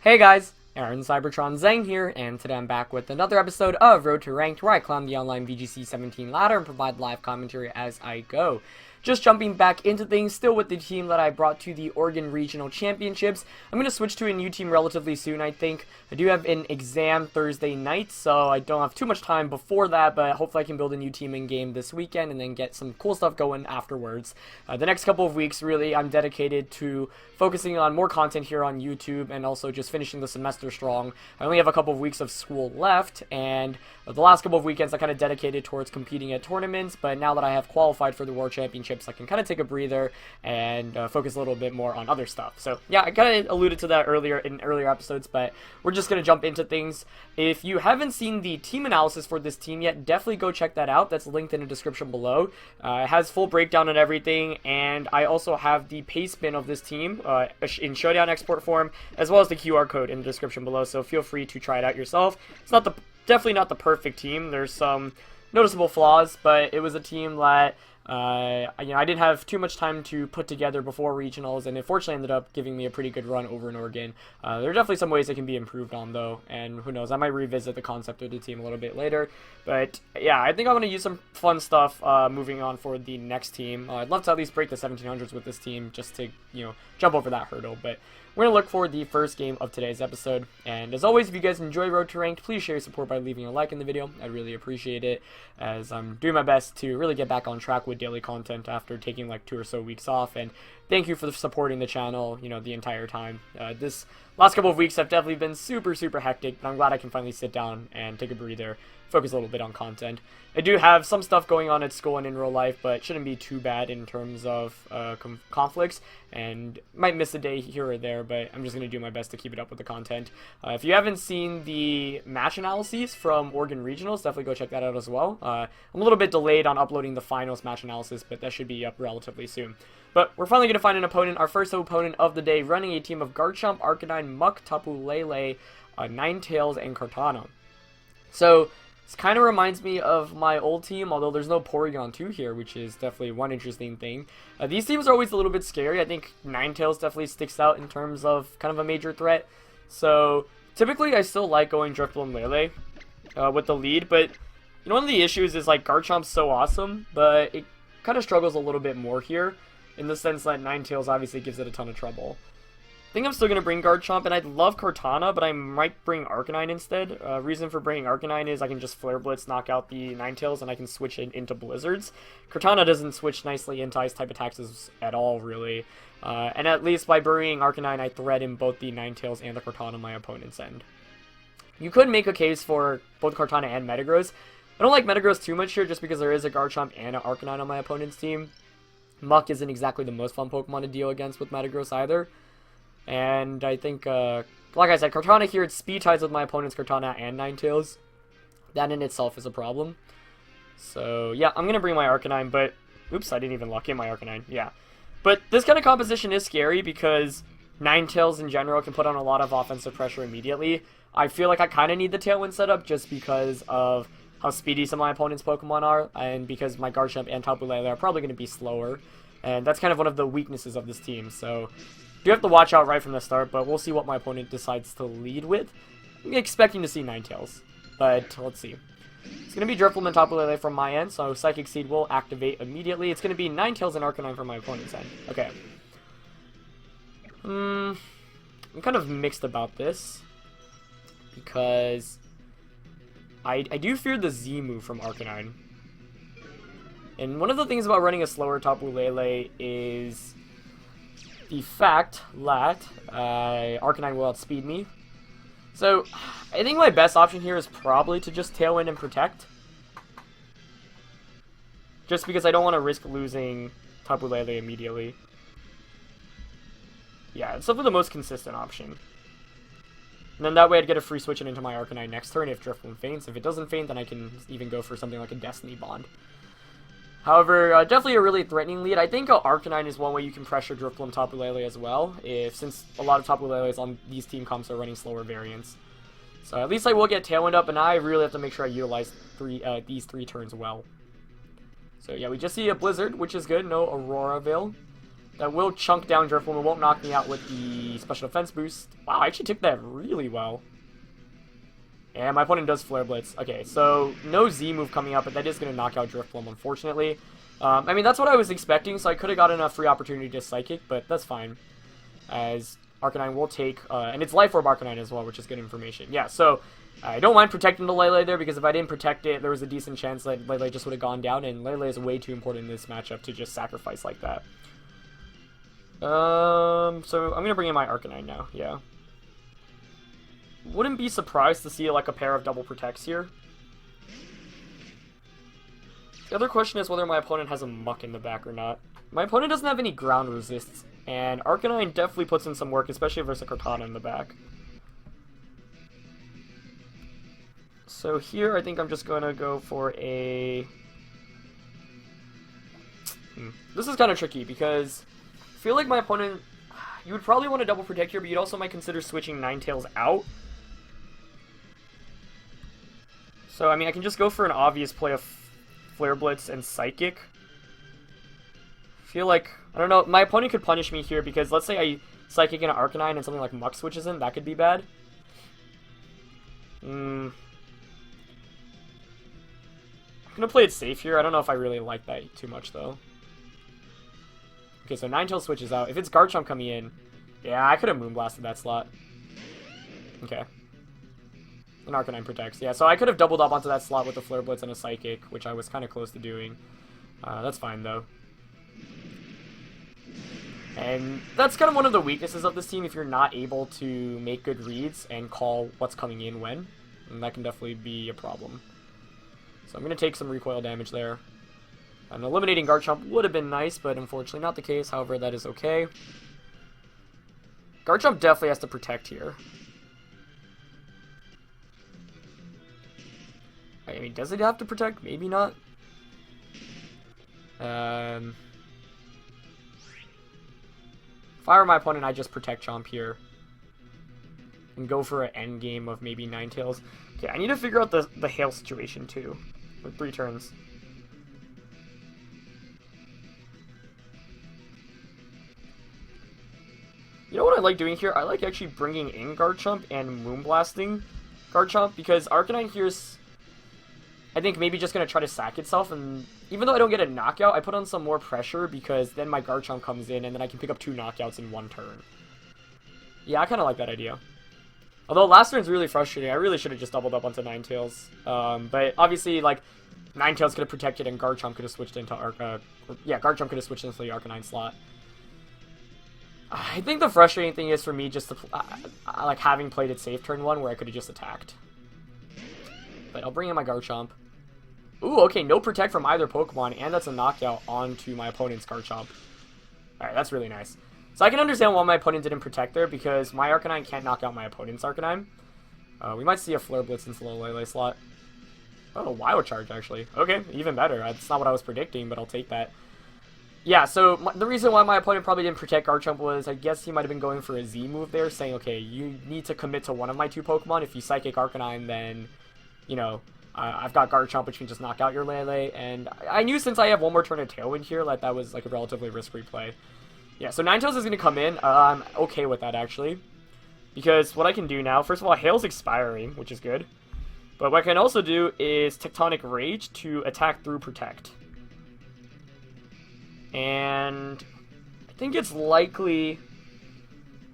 Hey guys, Aaron Cybertron Zhang here, and today I'm back with another episode of Road to Ranked, where I climb the online VGC 17 ladder and provide live commentary as I go. Just jumping back into things, still with the team that I brought to the Oregon Regional Championships. I'm going to switch to a new team relatively soon, I think. I do have an exam Thursday night, so I don't have too much time before that, but hopefully I can build a new team in-game this weekend and then get some cool stuff going afterwards. The next couple of weeks, really, I'm dedicated to focusing on more content here on YouTube and also just finishing the semester strong. I only have a couple of weeks of school left, and the last couple of weekends I kind of dedicated towards competing at tournaments, but now that I have qualified for the World Championships, I can kind of take a breather and focus a little bit more on other stuff. So yeah, I kind of alluded to that earlier in earlier episodes, but we're just going to jump into things. If you haven't seen the team analysis for this team yet, definitely go check that out. That's linked in the description below. It has full breakdown on everything, and I also have the pace bin of this team in Showdown export form, as well as the QR code in the description below, so feel free to try it out yourself. It's definitely not the perfect team. There's some noticeable flaws, but it was a team that I didn't have too much time to put together before regionals, and it fortunately ended up giving me a pretty good run over in Oregon. There are definitely some ways that can be improved on, though, and who knows, I might revisit the concept of the team a little bit later. But yeah, I think I'm going to use some fun stuff moving on for the next team. I'd love to at least break the 1700s with this team just to, jump over that hurdle, but we're going to look for the first game of today's episode. And as always, if you guys enjoy Road to Ranked, please share your support by leaving a like in the video. I'd really appreciate it, as I'm doing my best to really get back on track with daily content after taking like 2 or so weeks off. And thank you for supporting the channel, the entire time. This last couple of weeks have definitely been super hectic, but I'm glad I can finally sit down and take a breather, focus a little bit on content. I do have some stuff going on at school and in real life, but it shouldn't be too bad in terms of conflicts, and might miss a day here or there, but I'm just going to do my best to keep it up with the content. If you haven't seen the match analyses from Oregon Regionals, definitely go check that out as well. I'm a little bit delayed on uploading the finals match analysis, but that should be up relatively soon. But we're finally going to find an opponent, our first opponent of the day, running a team of Garchomp, Arcanine, Muk, Tapu Lele, Ninetales, and Kartana. So this kind of reminds me of my old team, although there's no Porygon 2 here, which is definitely one interesting thing. These teams are always a little bit scary. I think Ninetales definitely sticks out in terms of kind of a major threat. So typically I still like going Drifblim and Lele with the lead, but one of the issues is like Garchomp's so awesome, but it kind of struggles a little bit more here, in the sense that Ninetales obviously gives it a ton of trouble. I think I'm still going to bring Garchomp, and I'd love Kartana, but I might bring Arcanine instead. Reason for bringing Arcanine is I can just Flare Blitz, knock out the Ninetales, and I can switch it into Blizzards. Kartana doesn't switch nicely into Ice-type attacks at all, really. And at least by burying Arcanine, I threaten both the Ninetales and the Kartana on my opponent's end. You could make a case for both Kartana and Metagross. I don't like Metagross too much here, just because there is a Garchomp and an Arcanine on my opponent's team. Muk isn't exactly the most fun Pokemon to deal against with Metagross either. And I think, like I said, Kartana here, it speed ties with my opponent's Kartana and Ninetales. That in itself is a problem. So, yeah, I'm going to bring my Arcanine, but... Oops, I didn't even lock in my Arcanine. Yeah. But this kind of composition is scary because Ninetales in general can put on a lot of offensive pressure immediately. I feel like I kind of need the Tailwind setup just because of how speedy some of my opponent's Pokemon are, and because my Garchomp and Tapu Lele are probably going to be slower. And that's kind of one of the weaknesses of this team, so you have to watch out right from the start, but we'll see what my opponent decides to lead with. I'm expecting to see Ninetales, but let's see. It's going to be Drifblim and Tapu Lele from my end, so Psychic Seed will activate immediately. It's going to be Ninetales and Arcanine from my opponent's end. Okay. I'm kind of mixed about this, because I do fear the Z move from Arcanine. And one of the things about running a slower Tapu Lele is the fact that Arcanine will outspeed me. So I think my best option here is probably to just Tailwind and Protect. Just because I don't want to risk losing Tapu Lele immediately. Yeah, it's definitely the most consistent option. And then that way I'd get a free switch into my Arcanine next turn if Drifblim faints. If it doesn't faint, then I can even go for something like a Destiny Bond. However, definitely a really threatening lead. I think Arcanine is one way you can pressure Drifblim Tapu Lele as well, since a lot of Tapu Lele's on these team comps are running slower variants. So at least I will get Tailwind up, and I really have to make sure I utilize these 3 turns well. So yeah, we just see a Blizzard, which is good. No Aurora Veil. That will chunk down Drifloon. It won't knock me out with the special defense boost. Wow, I actually took that really well. And my opponent does Flare Blitz. Okay, so no Z move coming up, but that is going to knock out Drifloon, unfortunately. I mean, that's what I was expecting, so I could have gotten a free opportunity to Psychic, but that's fine. As Arcanine will take, and it's Life Orb Arcanine as well, which is good information. Yeah, so I don't mind protecting the Lele there, because if I didn't protect it, there was a decent chance that Lele just would have gone down, and Lele is way too important in this matchup to just sacrifice like that. So I'm going to bring in my Arcanine now, yeah. Wouldn't be surprised to see like a pair of double protects here. The other question is whether my opponent has a Muck in the back or not. My opponent doesn't have any ground resists, and Arcanine definitely puts in some work, especially versus a Kartana in the back. So here I think I'm just going to go for a... This is kind of tricky because I feel like my opponent... You would probably want to double protect here, but you'd also might consider switching Ninetales out. So, I mean, I can just go for an obvious play of Flare Blitz and Psychic. I feel like, I don't know, my opponent could punish me here because let's say I Psychic in an Arcanine and something like Muck switches in, that could be bad. I'm gonna play it safe here. I don't know if I really like that too much, though. Okay, so Ninetales switches out. If it's Garchomp coming in, yeah, I could have Moonblasted that slot. Okay. An Arcanine protects. Yeah, so I could have doubled up onto that slot with a Flare Blitz and a Psychic, which I was kind of close to doing. That's fine, though. And that's kind of one of the weaknesses of this team, if you're not able to make good reads and call what's coming in when. And that can definitely be a problem. So I'm going to take some recoil damage there. An eliminating Garchomp would have been nice, but unfortunately not the case. However, that is okay. Garchomp definitely has to protect here. I mean, does it have to protect? Maybe not. If I were my opponent, I just protect Chomp here. And go for an end game of maybe Ninetales. Okay, I need to figure out the Hail situation too. With 3 turns. You know what I like doing here? I like actually bringing in Garchomp and Moonblasting Garchomp, because Arcanine here's, I think, maybe just going to try to sack itself, and even though I don't get a knockout, I put on some more pressure because then my Garchomp comes in and then I can pick up 2 knockouts in 1 turn. Yeah, I kind of like that idea. Although last turn's really frustrating. I really should have just doubled up onto Ninetales. But obviously, like, Ninetales could have protected and Garchomp could have switched into Garchomp could have switched into the Arcanine slot. I think the frustrating thing is for me just to, like, having played it safe turn 1 where I could have just attacked. But I'll bring in my Garchomp. Ooh, okay, no protect from either Pokemon, and that's a knockout onto my opponent's Garchomp. Alright, that's really nice. So I can understand why my opponent didn't protect there, because my Arcanine can't knock out my opponent's Arcanine. We might see a Flare Blitz into the Lele slot. Oh, Wild Charge, actually. Okay, even better. That's not what I was predicting, but I'll take that. Yeah, so the reason why my opponent probably didn't protect Garchomp was, I guess he might have been going for a Z move there, saying, okay, you need to commit to one of my 2 Pokemon. If you Psychic Arcanine, then, you know, I've got Garchomp, which can just knock out your Lele, and I knew since I have 1 more turn of Tailwind here, that was like a relatively risk-free play. Yeah, so Ninetales is going to come in. I'm okay with that, actually, because what I can do now, first of all, Hail's expiring, which is good, but what I can also do is Tectonic Rage to attack through Protect. And I think it's likely,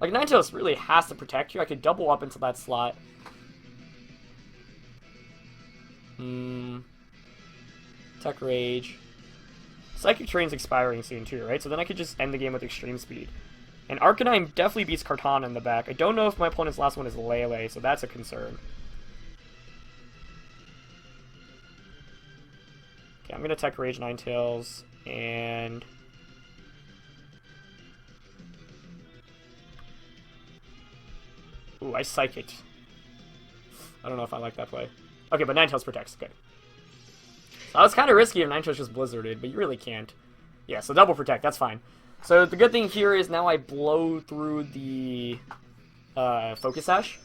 like, Ninetales really has to protect you. I could double up into that slot. Tech Rage. Psychic Terrain's expiring soon too, right? So then I could just end the game with Extreme Speed. And Arcanine definitely beats Kartana in the back. I don't know if my opponent's last one is Lele, so that's a concern. Okay, I'm going to Tech Rage Ninetales, and... Ooh, I Psychicked. I don't know if I like that play. Okay, but Ninetales protects. Good. So that was kind of risky if Ninetales just Blizzarded, but you really can't. Yeah, so double protect. That's fine. So the good thing here is now I blow through the Focus Sash,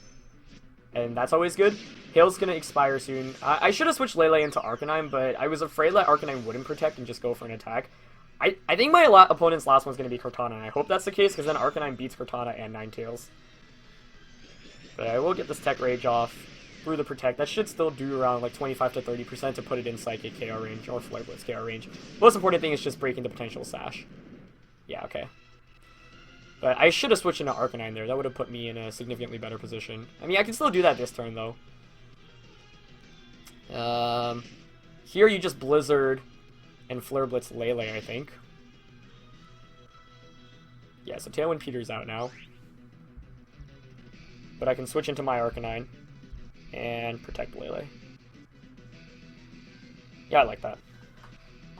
and that's always good. Hail's going to expire soon. I should have switched Lele into Arcanine, but I was afraid that Arcanine wouldn't protect and just go for an attack. I think my opponent's last one's going to be Cortana, and I hope that's the case, because then Arcanine beats Cortana and Ninetales. But I will get this Tech Rage off through the Protect. That should still do around like 25 to 30% to put it in Psychic KO range, or Flare Blitz KO range. Most important thing is just breaking the potential Sash. Yeah, okay. But I should have switched into Arcanine there. That would have put me in a significantly better position. I mean, I can still do that this turn, though. Here you just Blizzard and Flare Blitz Lele, I think. Yeah, so Tailwind Peter's out now. But I can switch into my Arcanine and protect Lele. Yeah, I like that.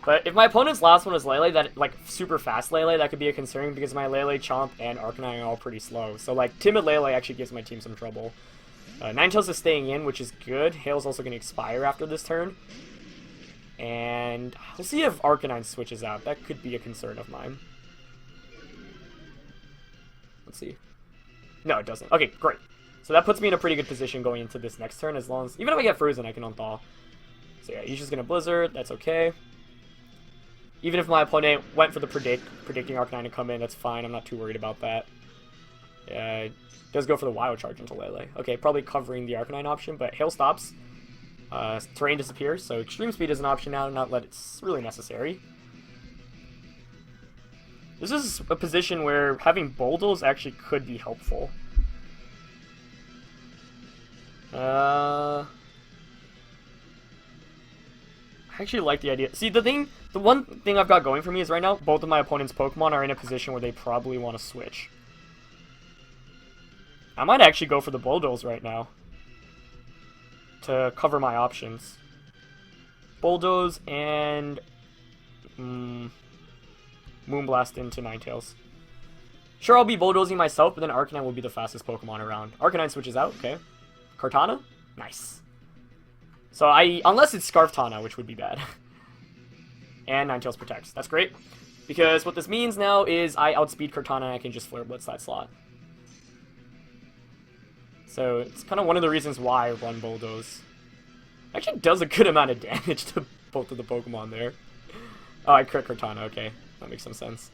But if my opponent's last one is Lele, that like super fast Lele, that could be a concern because my Lele, Chomp, and Arcanine are all pretty slow. So like Timid Lele actually gives my team some trouble. Ninetales is staying in, which is good. Hail's also going to expire after this turn. And we'll see if Arcanine switches out. That could be a concern of mine. Let's see. No, it doesn't. Okay, great. So that puts me in a pretty good position going into this next turn, as long as... Even if I get frozen, I can unthaw. So yeah, he's just going to Blizzard. That's okay. Even if my opponent went for the predicting Arcanine to come in, that's fine. I'm not too worried about that. It does go for the Wild Charge into Lele. Okay, probably covering the Arcanine option, but Hail stops. Terrain disappears, so Extreme Speed is an option now, not that it's really necessary. This is a position where having Bulldoze actually could be helpful. I actually like the idea. See, the one thing I've got going for me is right now, both of my opponent's Pokemon are in a position where they probably want to switch. I might actually go for the Bulldoze right now to cover my options. Bulldoze and Moonblast into Ninetales. Sure, I'll be Bulldozing myself, but then Arcanine will be the fastest Pokemon around. Arcanine switches out, okay. Cortana? Nice. So unless it's Scarftana, which would be bad. And Ninetales protects. That's great. Because what this means now is I outspeed Cortana and I can just Flare Blitz that slot. So it's kind of one of the reasons why I run Bulldoze. Actually does a good amount of damage to both of the Pokemon there. Oh, I crit Cortana, okay. That makes some sense.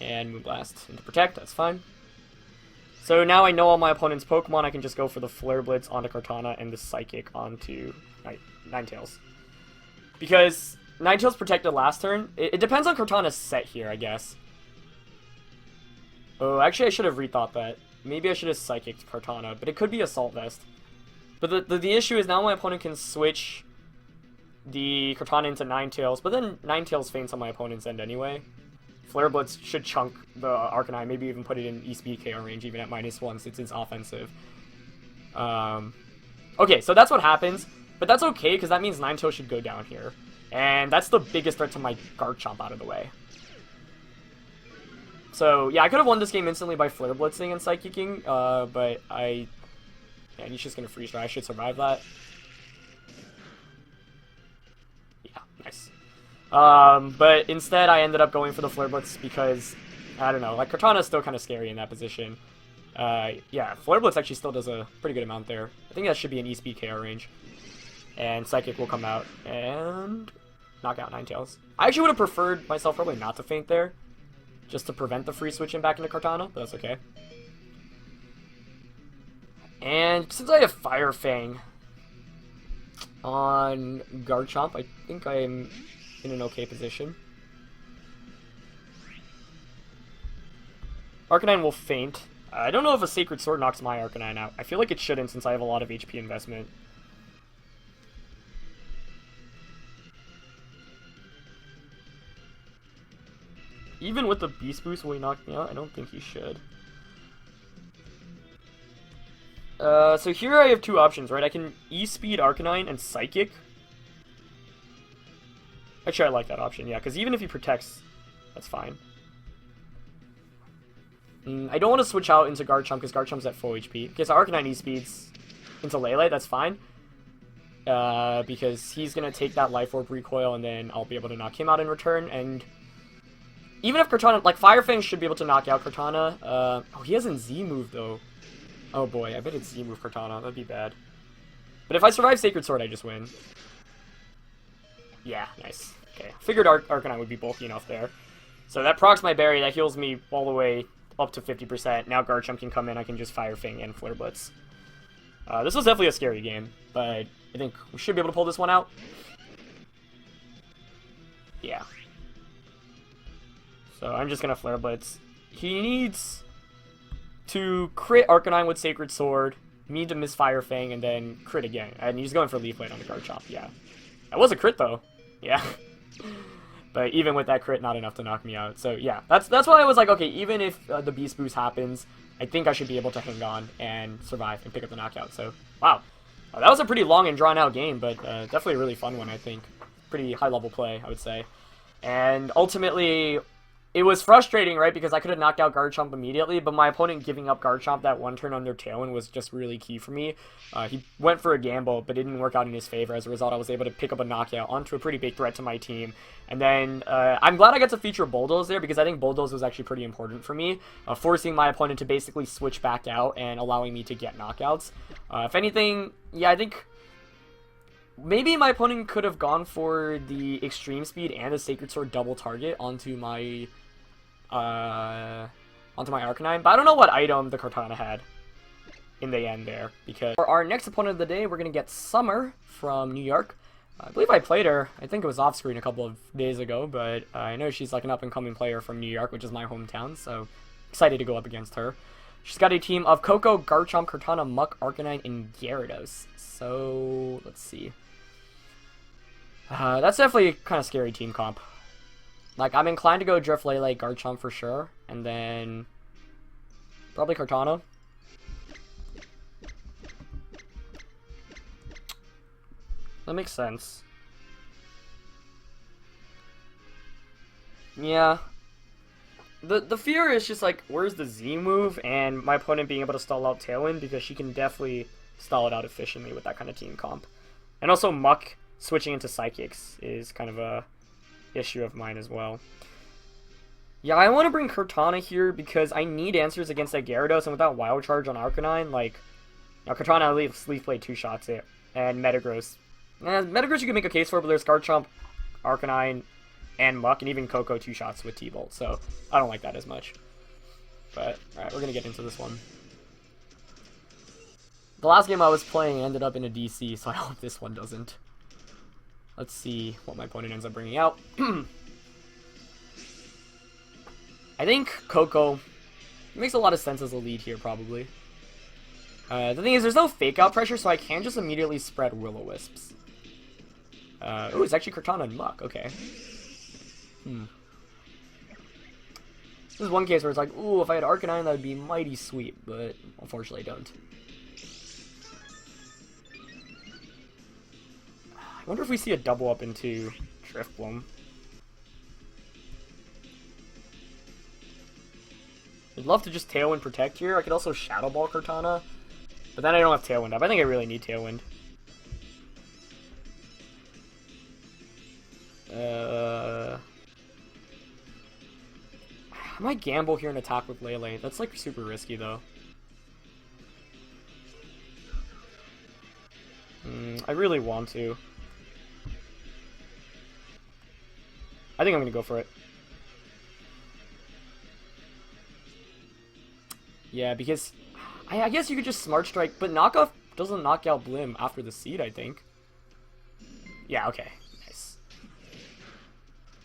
And Moonblast into Protect, that's fine. So now I know all my opponent's Pokemon, I can just go for the Flare Blitz onto Cortana and the Psychic onto Ninetales. Because Ninetales protected last turn. It depends on Cortana's set here, I guess. Oh, actually I should have rethought that. Maybe I should have Psychicked Cortana, but it could be Assault Vest. But the issue is now my opponent can switch the Cortana into Ninetales, but then Ninetales faints on my opponent's end anyway. Flare Blitz should chunk the Arcanine, maybe even put it in E-Speed KO range, even at -1 since it's offensive. Okay, so that's what happens, but that's okay, because that means Ninetales should go down here. And that's the biggest threat to my Garchomp out of the way. So, yeah, I could have won this game instantly by Flare Blitzing and Psychicking, but yeah, he's just going to Freeze Dry. I should survive that. Yeah, nice. But instead I ended up going for the Flare Blitz because, I don't know, like, Cortana's still kind of scary in that position. Yeah, Flare Blitz actually still does a pretty good amount there. I think that should be an E-Speed KO range. And Psychic will come out and knock out Ninetales. I actually would have preferred myself probably not to faint there, just to prevent the free switching back into Cortana, but that's okay. And since I have Fire Fang on Garchomp, I think I'm in an okay position. Arcanine will faint. I don't know if a Sacred Sword knocks my Arcanine out. I feel like it shouldn't since I have a lot of HP investment. Even with the Beast Boost, will he knock me out? I don't think he should. So here I have two options, right? I can E-Speed Arcanine and Psychic. Actually, I like that option, yeah, because even if he protects, that's fine. I don't want to switch out into Garchomp because Garchomp's at full HP. Okay, so Arcanine E-Speeds into Lele, that's fine. Because he's going to take that Life Orb recoil, and then I'll be able to knock him out in return, and even if Cortana, like, Fire Fang should be able to knock out Cortana. Oh, he hasn't Z-move, though. Oh boy, I bet it's Z-move Cortana. That'd be bad. But if I survive Sacred Sword, I just win. Yeah, nice. Okay, figured Arcanine would be bulky enough there. So that procs my berry, that heals me all the way up to 50%. Now Garchomp can come in, I can just Fire Fang and Flare Blitz. This was definitely a scary game, but I think we should be able to pull this one out. Yeah. So I'm just gonna Flare Blitz. He needs to crit Arcanine with Sacred Sword, me to miss Fire Fang, and then crit again. And he's going for Leaf Blade on the Garchomp, yeah. That was a crit though. Yeah. But even with that crit, not enough to knock me out. So yeah, that's why I was like, okay, even if the Beast Boost happens, I think I should be able to hang on and survive and pick up the knockout. So, wow. That was a pretty long and drawn out game, but definitely a really fun one, I think. Pretty high level play, I would say. And ultimately, it was frustrating, right? Because I could have knocked out Garchomp immediately, but my opponent giving up Garchomp that one turn on their Tailwind was just really key for me. He went for a gamble, but it didn't work out in his favor. As a result, I was able to pick up a knockout onto a pretty big threat to my team. And then I'm glad I got to feature Bulldoze there, because I think Bulldoze was actually pretty important for me, forcing my opponent to basically switch back out and allowing me to get knockouts. If anything, yeah, I think maybe my opponent could have gone for the Extreme Speed and the Sacred Sword double target onto my Arcanine, but I don't know what item the Kartana had in the end there, because for our next opponent of the day, we're going to get Summer from New York. I believe I played her, I think it was off screen a couple of days ago, but I know she's like an up-and-coming player from New York, which is my hometown, so excited to go up against her. She's got a team of Coco, Garchomp, Kartana, Muck, Arcanine, and Gyarados. So, let's see. That's definitely kind of scary team comp. Like, I'm inclined to go Driftlele, Garchomp for sure, and then probably Kartana. That makes sense. Yeah. The fear is just like, where's the Z move, and my opponent being able to stall out Tailwind, because she can definitely stall it out efficiently with that kind of team comp. And also Muck switching into Psychics is kind of a issue of mine as well. Yeah, I want to bring Kartana here because I need answers against that Gyarados, and without Wild Charge on Arcanine, like, now Kartana Leaf Blade 2-shots it, and Metagross. Metagross you can make a case for, but there's Garchomp, Arcanine, and Muck, and even Coco 2-shots with T-Bolt, so I don't like that as much. But, alright, we're going to get into this one. The last game I was playing ended up in a DC, so I hope this one doesn't. Let's see what my opponent ends up bringing out. I think Coco makes a lot of sense as a lead here, probably. The thing is, there's no fake-out pressure, so I can just immediately spread Will-O-Wisps. Oh, it's actually Kartana and Muck, okay. This is one case where it's like, ooh, if I had Arcanine, that would be mighty sweet, but unfortunately I don't. I wonder if we see a double up into Drifbloom. I'd love to just Tailwind Protect here. I could also Shadow Ball Kartana, but then I don't have Tailwind up. I think I really need Tailwind. I might gamble here and attack with Lele. That's like super risky though. I really want to. I think I'm gonna go for it. Yeah, because I guess you could just Smart Strike, but Knockoff doesn't knock out Blim after the seed, I think. Yeah, okay. Nice.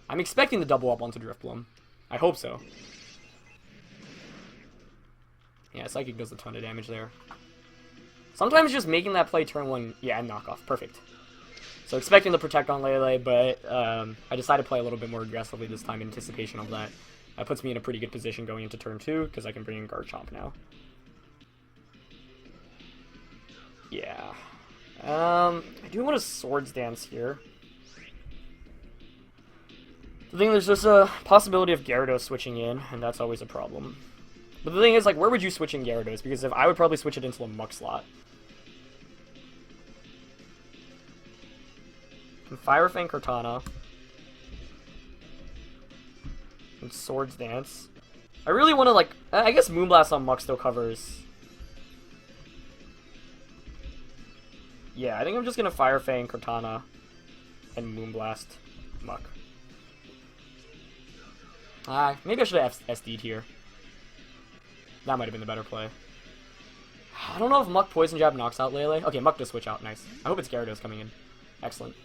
I'm expecting the double up onto Drifbloom. I hope so. Yeah, Psychic does a ton of damage there. Sometimes just making that play turn one, yeah, and Knockoff. Perfect. So expecting the Protect on Lele, but I decided to play a little bit more aggressively this time in anticipation of that. That puts me in a pretty good position going into turn 2, because I can bring in Garchomp now. Yeah. I do want a Swords Dance here. The thing is, there's a possibility of Gyarados switching in, and that's always a problem. But the thing is, like, where would you switch in Gyarados? Because if I would probably switch it into a Muck slot. And Fire Fang Kartana. And Swords Dance. I really want to, like, I guess Moonblast on Muck still covers. Yeah, I think I'm just going to Fire Fang Kartana and Moonblast Muck. Maybe I should have SD'd here. That might have been the better play. I don't know if Muck Poison Jab knocks out Lele. Okay, Muck does switch out. Nice. I hope it's Gyarados coming in. Excellent.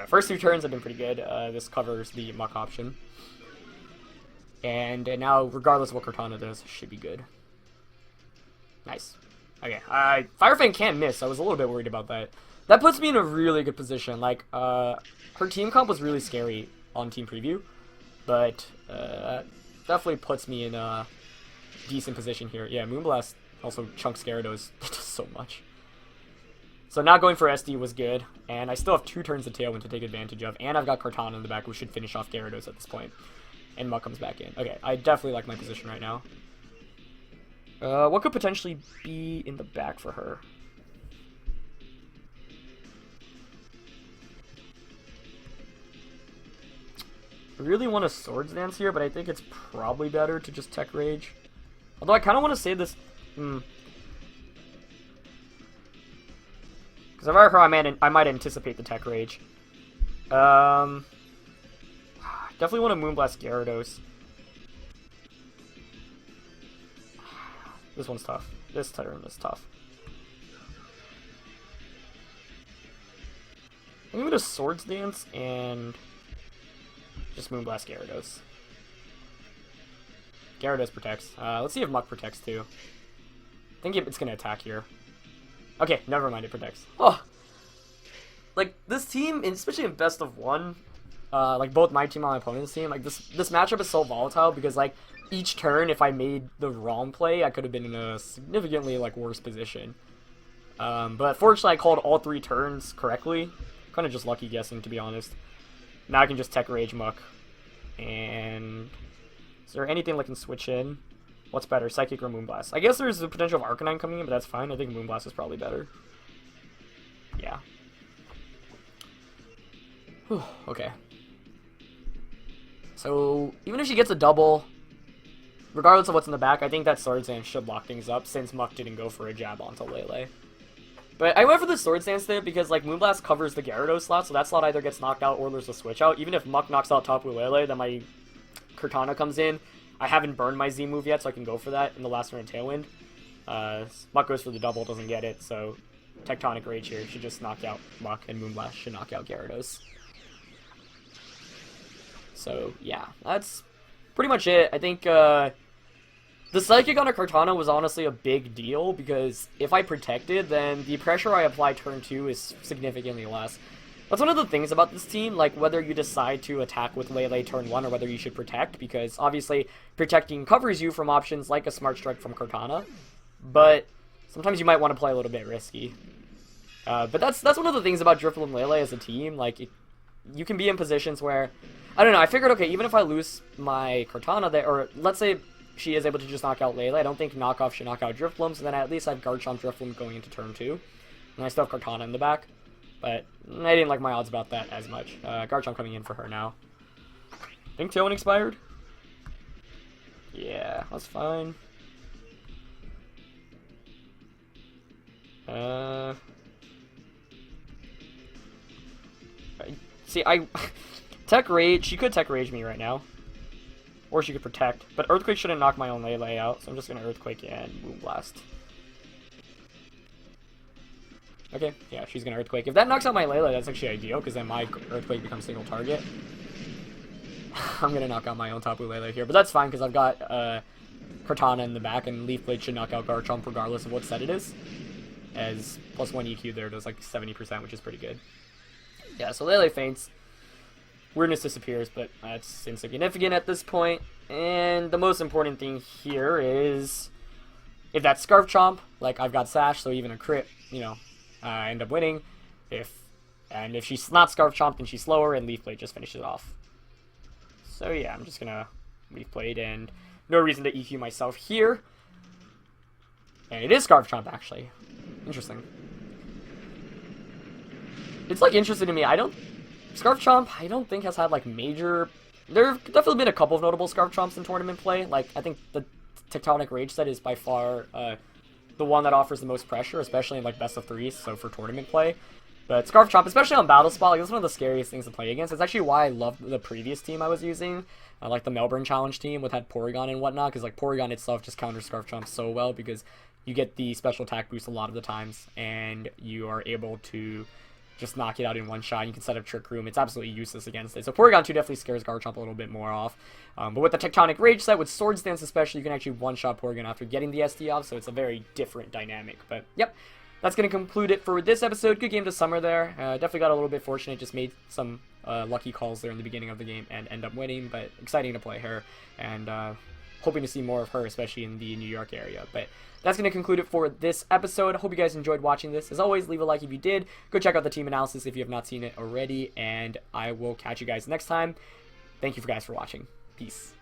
First 2 turns have been pretty good. This covers the Muck option. And now, regardless of what Cortana does, should be good. Nice. Okay, Fire Fang can't miss. I was a little bit worried about that. That puts me in a really good position. Like, her team comp was really scary on Team Preview. But, definitely puts me in a decent position here. Yeah, Moonblast also chunks Gyarados. It does so much. So not going for SD was good, and I still have 2 turns of Tailwind to take advantage of, and I've got Cortana in the back, which should finish off Gyarados at this point. And Muck comes back in. Okay, I definitely like my position right now. What could potentially be in the back for her? I really want a Swords Dance here, but I think it's probably better to just Tech Rage. Although I kind of want to save this... Because if I were her, I might anticipate the Tech Rage. Definitely want to Moonblast Gyarados. This one's tough. This turn is tough. I'm going to Swords Dance and just Moonblast Gyarados. Gyarados protects. Let's see if Muck protects too. I think it's going to attack here. Okay, never mind, it protects. Oh! Like, this team, especially in best of 1, like both my team and my opponent's team, like this matchup is so volatile because like each turn, if I made the wrong play, I could have been in a significantly like worse position. But fortunately, I called all 3 turns correctly. Kind of just lucky guessing, to be honest. Now I can just Tech Rage Muck. And is there anything that can switch in? What's better, Psychic or Moonblast? I guess there's the potential of Arcanine coming in, but that's fine. I think Moonblast is probably better. Yeah. Whew, okay. So, even if she gets a double, regardless of what's in the back, I think that Swords Dance should lock things up, since Muck didn't go for a jab onto Lele. But I went for the Swords Dance there because, like, Moonblast covers the Gyarados slot, so that slot either gets knocked out or there's a switch out. Even if Muck knocks out Tapu Lele, then my Cortana comes in. I haven't burned my Z move yet, so I can go for that in the last turn of Tailwind. Muck goes for the double, doesn't get it, so Tectonic Rage here should just knock out Muck, and Moonblast should knock out Gyarados. So, yeah, that's pretty much it. I think, the Psychic on a Cortana was honestly a big deal, because if I protected, then the pressure I apply turn 2 is significantly less. That's one of the things about this team, like whether you decide to attack with Lele turn 1 or whether you should protect, because obviously protecting covers you from options like a Smart Strike from Cortana, but sometimes you might want to play a little bit risky. But that's one of the things about Drifblim and Lele as a team, like, you can be in positions where, I don't know, I figured, okay, even if I lose my Cortana there, or let's say she is able to just knock out Lele, I don't think Knockoff should knock out Drifblim, so then at least I have Garchomp Drifblim going into turn 2, and I still have Cortana in the back. But I didn't like my odds about that as much. Garchomp coming in for her now. Think Tailwind expired? Yeah, that's fine. See, Tech Rage, she could Tech Rage me right now. Or she could Protect. But Earthquake shouldn't knock my own Lele out, so I'm just going to Earthquake and Moonblast. Okay, yeah, she's gonna Earthquake. If that knocks out my Lele, that's actually ideal, because then my Earthquake becomes single target. I'm gonna knock out my own Tapu Lele here, but that's fine, because I've got Cortana in the back, and Leaf Blade should knock out Garchomp regardless of what set it is. As +1 EQ there does like 70%, which is pretty good. Yeah, so Lele faints. Weirdness disappears, but that's insignificant at this point. And the most important thing here is if that's Scarf Chomp, like I've got Sash, so even a crit, you know, I end up winning. If she's not Scarf Chomp, then she's slower, and Leaf Blade just finishes it off. So yeah, I'm just gonna Leaf Blade, and no reason to EQ myself here. And it is Scarf Chomp, actually. Interesting. It's like interesting to me. Scarf Chomp, I don't think has had like major. There have definitely been a couple of notable Scarf Chomps in tournament play. Like I think the Tectonic Rage set is by far the one that offers the most pressure, especially in like best of 3s, so for tournament play. But Scarf Chomp, especially on Battle Spot, like, that's one of the scariest things to play against. It's actually why I loved the previous team I was using, like the Melbourne Challenge team with had Porygon and whatnot, because like Porygon itself just counters Scarf Chomp so well because you get the special attack boost a lot of the times, and you are able to just knock it out in one shot. You can set up Trick Room. It's absolutely useless against it. So Porygon 2 definitely scares Garchomp a little bit more off. But with the Tectonic Rage set, with Swords Dance especially, you can actually one-shot Porygon after getting the SD off, so it's a very different dynamic. But, yep, that's going to conclude it for this episode. Good game to Summer there. Definitely got a little bit fortunate, just made some lucky calls there in the beginning of the game and end up winning, but exciting to play her, and hoping to see more of her, especially in the New York area. But that's going to conclude it for this episode. I hope you guys enjoyed watching this. As always, leave a like if you did. Go check out the team analysis if you have not seen it already, and I will catch you guys next time. Thank you guys for watching. Peace.